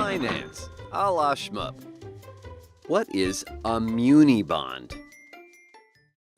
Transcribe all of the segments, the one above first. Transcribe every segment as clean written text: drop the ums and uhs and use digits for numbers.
finance, a la shmup. What is a Muni bond?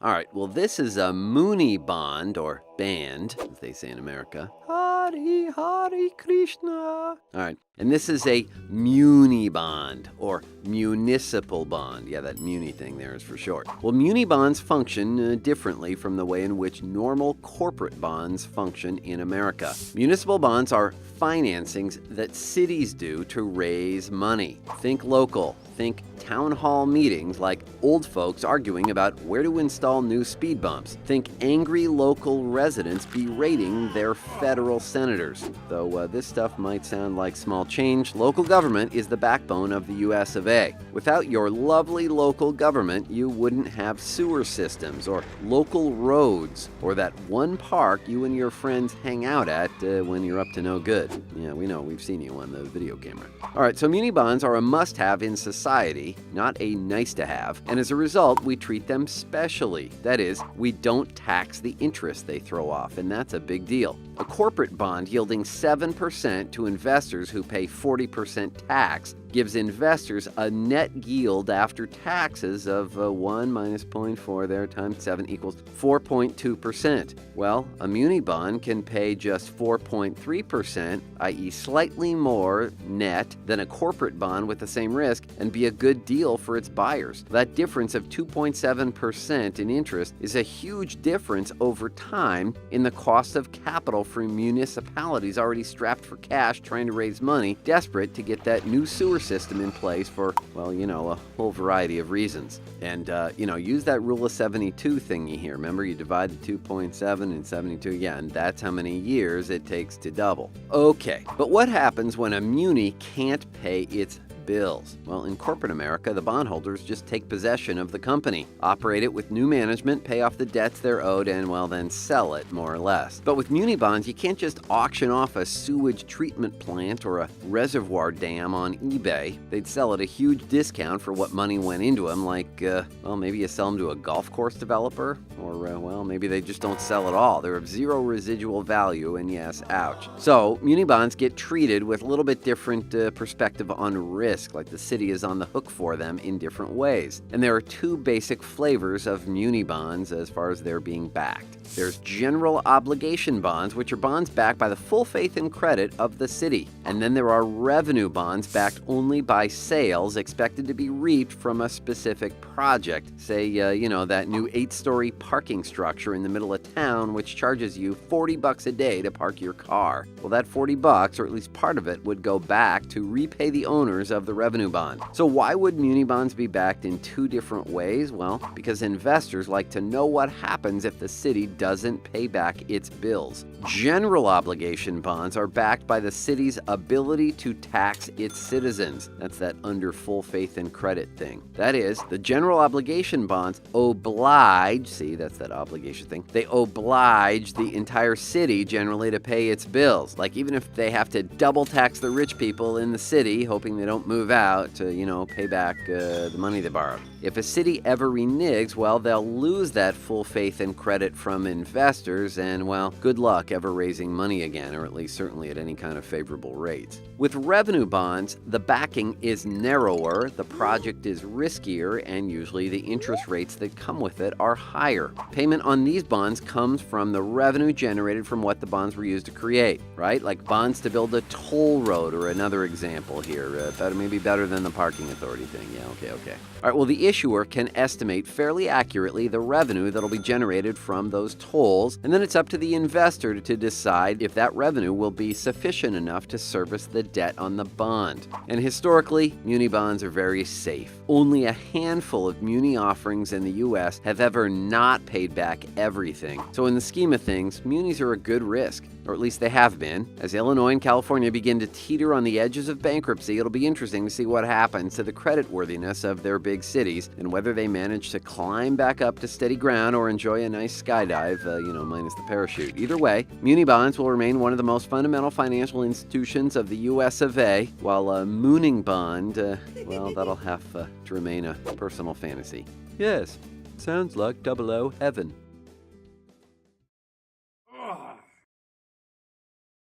All right, well, this is a Muni bond, or band, as they say in America. Hari Hari Krishna. All right, and this is a Muni bond, or municipal bond. Yeah, that Muni thing there is for short. Well, Muni bonds function differently from the way in which normal corporate bonds function in America. Municipal bonds are financings that cities do to raise money. Think local. Think town hall meetings like old folks arguing about where to install new speed bumps. Think angry local residents berating their federal senators. Though this stuff might sound like small change, local government is the backbone of the US of A. Without your lovely local government, you wouldn't have sewer systems or local roads or that one park you and your friends hang out at when you're up to no good. Yeah, we know, we've seen you on the video camera. All right, so muni bonds are a must-have in society, not a nice-to-have, and as a result, we treat them specially. That is, we don't tax the interest they throw off, and that's a big deal. A corporate bond yielding 7% to investors who pay 40% tax gives investors a net yield after taxes of 1 minus 0.4 there times 7 equals 4.2%. Well, a muni bond can pay just 4.3%, i.e. slightly more net than a corporate bond with the same risk, and be a good deal for its buyers. That difference of 2.7% in interest is a huge difference over time in the cost of capital for municipalities already strapped for cash trying to raise money, desperate to get that new sewer system in place for, well, you know, a whole variety of reasons. And, use that rule of 72 thingy here. Remember, you divide the 2.7 and 72, yeah, and that's how many years it takes to double. Okay, but what happens when a muni can't pay its bills? Well, in corporate America, the bondholders just take possession of the company, operate it with new management, pay off the debts they're owed, and, well, then sell it, more or less. But with muni bonds, you can't just auction off a sewage treatment plant or a reservoir dam on eBay. They'd sell at a huge discount for what money went into them, like, maybe you sell them to a golf course developer, or, maybe they just don't sell at all. They're of zero residual value, and yes, ouch. So, muni bonds get treated with a little bit different perspective on risk. Like the city is on the hook for them in different ways. And there are two basic flavors of muni bonds as far as they're being backed. There's general obligation bonds, which are bonds backed by the full faith and credit of the city. And then there are revenue bonds backed only by sales expected to be reaped from a specific project. Say, that new 8-story parking structure in the middle of town, which charges you $40 a day to park your car. Well, that $40, or at least part of it, would go back to repay the owners of the revenue bond. So why would muni bonds be backed in two different ways? Well, because investors like to know what happens if the city doesn't pay back its bills. General obligation bonds are backed by the city's ability to tax its citizens. That's that under full faith and credit thing. That is, the general obligation bonds oblige, see, that's that obligation thing, they oblige the entire city generally to pay its bills. Like even if they have to double tax the rich people in the city, hoping they don't move out to, pay back the money they borrowed. If a city ever reneges, well, they'll lose that full faith and credit from investors, and, well, good luck ever raising money again, or at least certainly at any kind of favorable rates. With revenue bonds, the backing is narrower, the project is riskier, and usually the interest rates that come with it are higher. Payment on these bonds comes from the revenue generated from what the bonds were used to create, right? Like bonds to build a toll road, or another example here. Maybe better than the parking authority thing. Yeah, okay. All right, well, the issuer can estimate fairly accurately the revenue that'll be generated from those tolls, and then it's up to the investor to decide if that revenue will be sufficient enough to service the debt on the bond. And historically, muni bonds are very safe. Only a handful of muni offerings in the U.S. have ever not paid back everything. So in the scheme of things, munis are a good risk, or at least they have been. As Illinois and California begin to teeter on the edges of bankruptcy, it'll be interesting to see what happens to the creditworthiness of their big cities and whether they manage to climb back up to steady ground or enjoy a nice skydive, minus the parachute. Either way, muni bonds will remain one of the most fundamental financial institutions of the U.S. of A., while a mooning bond, that'll have to remain a personal fantasy. Yes, sounds like 00 heaven.